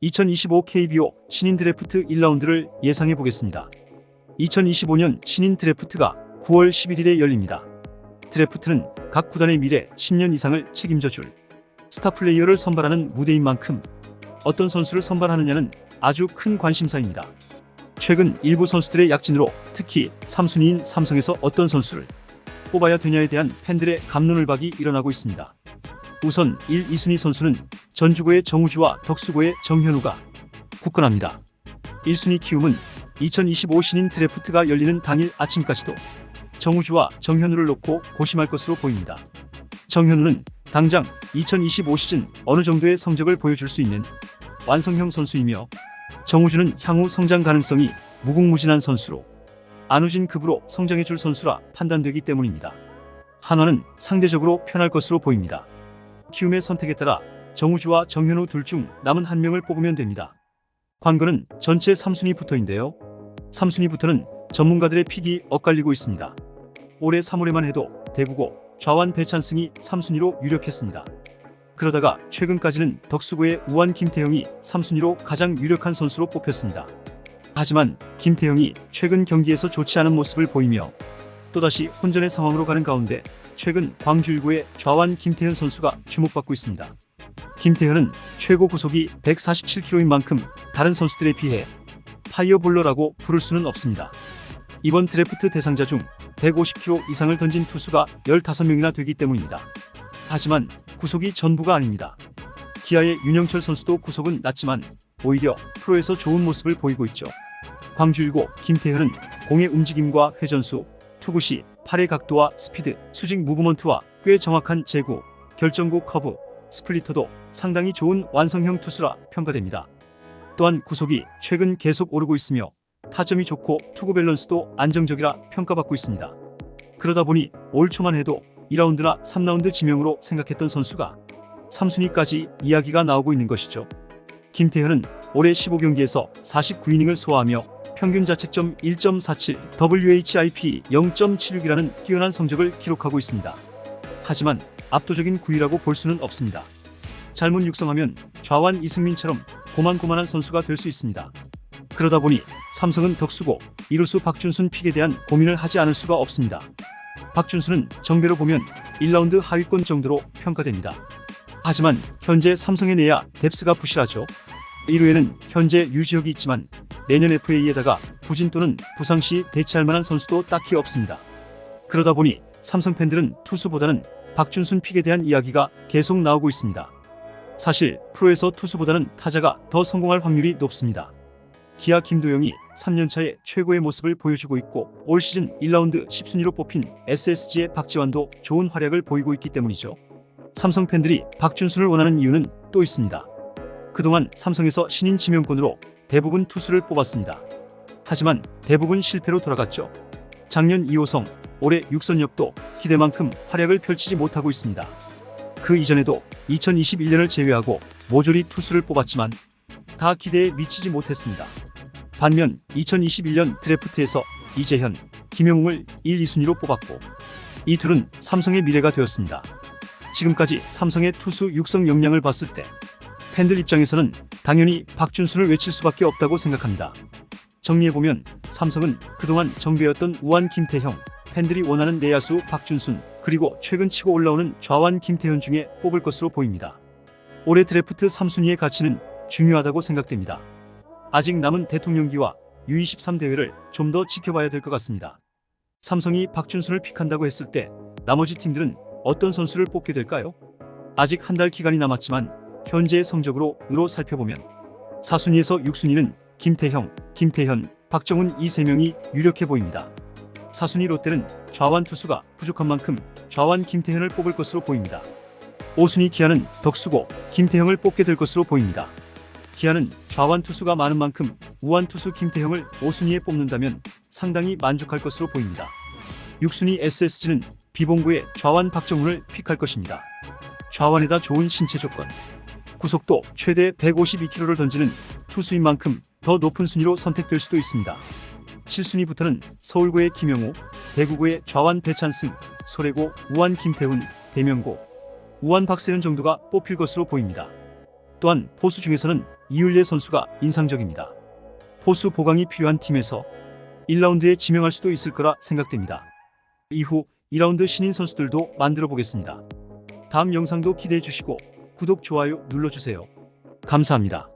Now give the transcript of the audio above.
2025 KBO 신인 드래프트 1라운드를 예상해 보겠습니다. 2025년 신인 드래프트가 9월 11일에 열립니다. 드래프트는 각 구단의 미래 10년 이상을 책임져 줄 스타 플레이어를 선발하는 무대인 만큼 어떤 선수를 선발하느냐는 아주 큰 관심사입니다. 최근 일부 선수들의 약진으로 특히 3순위인 삼성에서 어떤 선수를 뽑아야 되냐에 대한 팬들의 갑론을박이 일어나고 있습니다. 우선 1, 2순위 선수는 전주고의 정우주와 덕수고의 정현우가 굳건합니다. 1순위 키움은 2025 신인 드래프트가 열리는 당일 아침까지도 정우주와 정현우를 놓고 고심할 것으로 보입니다. 정현우는 당장 2025 시즌 어느 정도의 성적을 보여줄 수 있는 완성형 선수이며 정우주는 향후 성장 가능성이 무궁무진한 선수로 안우진급으로 성장해줄 선수라 판단되기 때문입니다. 한화는 상대적으로 편할 것으로 보입니다. 키움의 선택에 따라 정우주와 정현우 둘 중 남은 한 명을 뽑으면 됩니다. 관건은 전체 3순위부터인데요. 3순위부터는 전문가들의 픽이 엇갈리고 있습니다. 올해 3월에만 해도 대구고 좌완 배찬승이 3순위로 유력했습니다. 그러다가 최근까지는 덕수고의 우완 김태형이 3순위로 가장 유력한 선수로 뽑혔습니다. 하지만 김태형이 최근 경기에서 좋지 않은 모습을 보이며 또다시 혼전의 상황으로 가는 가운데 최근 광주 일고의 좌완 김태현 선수가 주목받고 있습니다. 김태현은 최고 구속이 147km인 만큼 다른 선수들에 비해 파이어볼러라고 부를 수는 없습니다. 이번 드래프트 대상자 중 150km 이상을 던진 투수가 15명이나 되기 때문입니다. 하지만 구속이 전부가 아닙니다. 기아의 윤영철 선수도 구속은 낮지만 오히려 프로에서 좋은 모습을 보이고 있죠. 광주 일고 김태현은 공의 움직임과 회전수, 투구 시 팔의 각도와 스피드, 수직 무브먼트와 꽤 정확한 제구, 결정구 커브, 스플리터도 상당히 좋은 완성형 투수라 평가됩니다. 또한 구속이 최근 계속 오르고 있으며 타점이 좋고 투구 밸런스도 안정적이라 평가받고 있습니다. 그러다 보니 올 초만 해도 2라운드나 3라운드 지명으로 생각했던 선수가 3순위까지 이야기가 나오고 있는 것이죠. 김태현은 올해 15경기에서 49이닝을 소화하며 평균 자책점 1.47, WHIP 0.76이라는 뛰어난 성적을 기록하고 있습니다. 하지만 압도적인 9위라고 볼 수는 없습니다. 잘못 육성하면 좌완 이승민처럼 고만고만한 선수가 될 수 있습니다. 그러다 보니 삼성은 덕수고 이루수 박준순 픽에 대한 고민을 하지 않을 수가 없습니다. 박준순은 정배로 보면 1라운드 하위권 정도로 평가됩니다. 하지만 현재 삼성의 내야 뎁스가 부실하죠. 1루에는 현재 유지혁이 있지만 내년 FA에다가 부진 또는 부상 시 대체할 만한 선수도 딱히 없습니다. 그러다 보니 삼성 팬들은 투수보다는 박준순 픽에 대한 이야기가 계속 나오고 있습니다. 사실 프로에서 투수보다는 타자가 더 성공할 확률이 높습니다. 기아 김도영이 3년차에 최고의 모습을 보여주고 있고 올 시즌 1라운드 10순위로 뽑힌 SSG의 박지환도 좋은 활약을 보이고 있기 때문이죠. 삼성 팬들이 박준순을 원하는 이유는 또 있습니다. 그동안 삼성에서 신인 지명권으로 대부분 투수를 뽑았습니다. 하지만 대부분 실패로 돌아갔죠. 작년 이호성, 올해 육선엽도 기대만큼 활약을 펼치지 못하고 있습니다. 그 이전에도 2021년을 제외하고 모조리 투수를 뽑았지만 다 기대에 미치지 못했습니다. 반면 2021년 드래프트에서 이재현, 김영웅을 1, 2순위로 뽑았고 이 둘은 삼성의 미래가 되었습니다. 지금까지 삼성의 투수 육성 역량을 봤을 때 팬들 입장에서는 당연히 박준순을 외칠 수밖에 없다고 생각합니다. 정리해보면 삼성은 그동안 정배였던 우완 김태형, 팬들이 원하는 내야수 박준순, 그리고 최근 치고 올라오는 좌완 김태현 중에 뽑을 것으로 보입니다. 올해 드래프트 3순위의 가치는 중요하다고 생각됩니다. 아직 남은 대통령기와 U23 대회를 좀 더 지켜봐야 될 것 같습니다. 삼성이 박준순을 픽한다고 했을 때 나머지 팀들은 어떤 선수를 뽑게 될까요? 아직 한 달 기간이 남았지만 현재의 성적으로 살펴보면 4순위에서 6순위는 김태형, 김태현, 박정훈 이 3명이 유력해 보입니다. 4순위 롯데는 좌완 투수가 부족한 만큼 좌완 김태현을 뽑을 것으로 보입니다. 5순위 기아는 덕수고 김태형을 뽑게 될 것으로 보입니다. 기아는 좌완 투수가 많은 만큼 우완 투수 김태형을 5순위에 뽑는다면 상당히 만족할 것으로 보입니다. 6순위 SSG는 비봉구의 좌완 박정훈을 픽할 것입니다. 좌완에다 좋은 신체 조건, 구속도 최대 152km를 던지는 투수인 만큼 더 높은 순위로 선택될 수도 있습니다. 7순위부터는 서울고의 김영우, 대구고의 좌완 배찬승, 소래고 우완 김태훈, 대명고 우완 박세현 정도가 뽑힐 것으로 보입니다. 또한 포수 중에서는 이율례 선수가 인상적입니다. 포수 보강이 필요한 팀에서 1라운드에 지명할 수도 있을 거라 생각됩니다. 이후 2라운드 신인 선수들도 만들어 보겠습니다. 다음 영상도 기대해 주시고 구독, 좋아요 눌러주세요. 감사합니다.